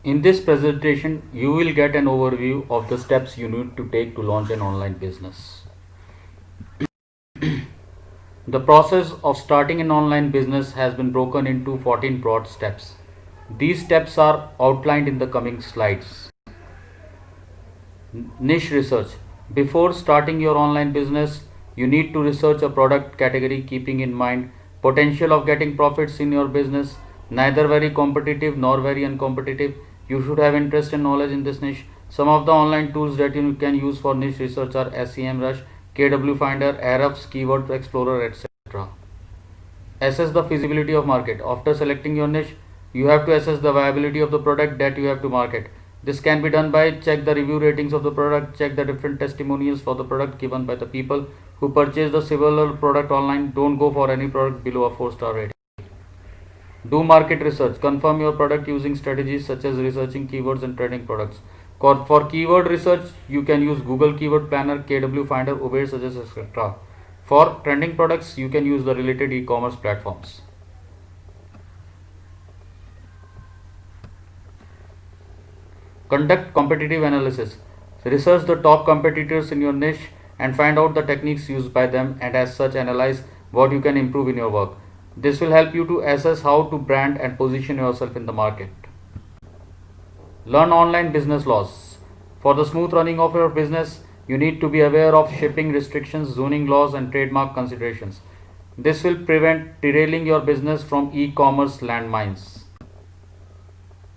In this presentation, you will get an overview of the steps you need to take to launch an online business. The process of starting an online business has been broken into 14 broad steps. These steps are outlined in the coming slides. Niche research. Before starting your online business, you need to research a product category keeping in mind potential of getting profits in your business, neither very competitive nor very uncompetitive. You should have interest and knowledge in this niche. Some of the online tools that you can use for niche research are SEMrush, KW Finder, Ahrefs, Keyword Explorer, etc. Assess the feasibility of market. After selecting your niche, you have to assess the viability of the product that you have to market. This can be done by check the review ratings of the product, check the different testimonials for the product given by the people who purchase the similar product online. Don't go for any product below a 4-star rating. Do market research. Confirm your product using strategies such as researching keywords and trending products. For keyword research, you can use Google Keyword Planner, KW Finder, Uber Suggest, etc. For trending products, you can use the related e-commerce platforms. Conduct competitive analysis. Research the top competitors in your niche and find out the techniques used by them, and as such analyze what you can improve in your work. This will help you to assess how to brand and position yourself in the market. Learn online business laws. For the smooth running of your business, you need to be aware of shipping restrictions, zoning laws, and trademark considerations. This will prevent derailing your business from e-commerce landmines.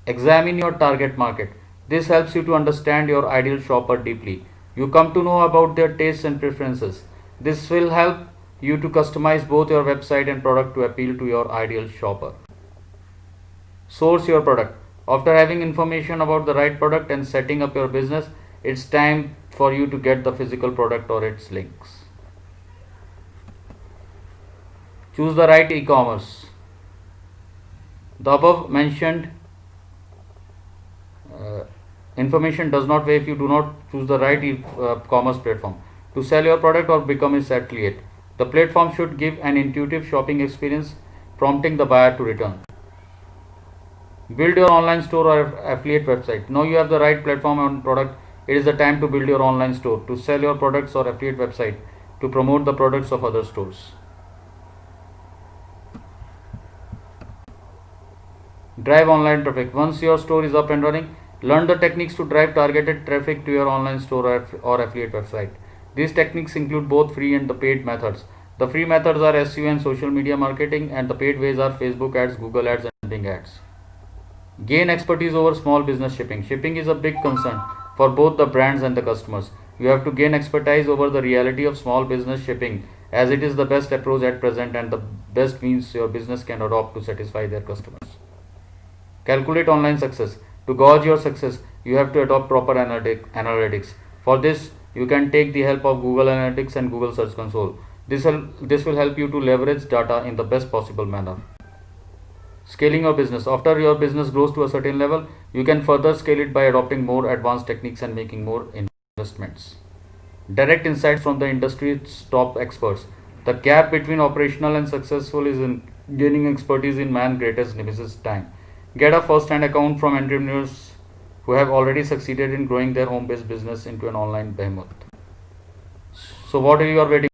Examine your target market. This helps you to understand your ideal shopper deeply. You come to know about their tastes and preferences. This will help you to customize both your website and product to appeal to your ideal shopper. Source your product. After having information about the right product and setting up your business, it's time for you to get the physical product or its links. Choose the right e-commerce. The above mentioned information does not weigh if you do not choose the right e-commerce platform to sell your product or become its affiliate. The platform should give an intuitive shopping experience, prompting the buyer to return. Build your online store or affiliate website. Now you have the right platform and product. It is the time to build your online store to sell your products or affiliate website to promote the products of other stores. Drive online traffic. Once your store is up and running, learn the techniques to drive targeted traffic to your online store or affiliate website. These techniques include both free and the paid methods. The free methods are SEO and social media marketing, and the paid ways are Facebook ads, Google ads, and Bing ads. Gain expertise over small business shipping. Shipping is a big concern for both the brands and the customers. You have to gain expertise over the reality of small business shipping, as it is the best approach at present and the best means your business can adopt to satisfy their customers. Calculate online success. To gauge your success, you have to adopt proper analytics. For this, you can take the help of Google Analytics and Google Search Console. This will help you to leverage data in the best possible manner. Scaling your business. After your business grows to a certain level, you can further scale it by adopting more advanced techniques and making more investments. Direct insights from the industry's top experts. The gap between operational and successful is in gaining expertise in man's greatest nemesis, time. Get a first-hand account from entrepreneurs who have already succeeded in growing their home-based business into an online behemoth. So what are you waiting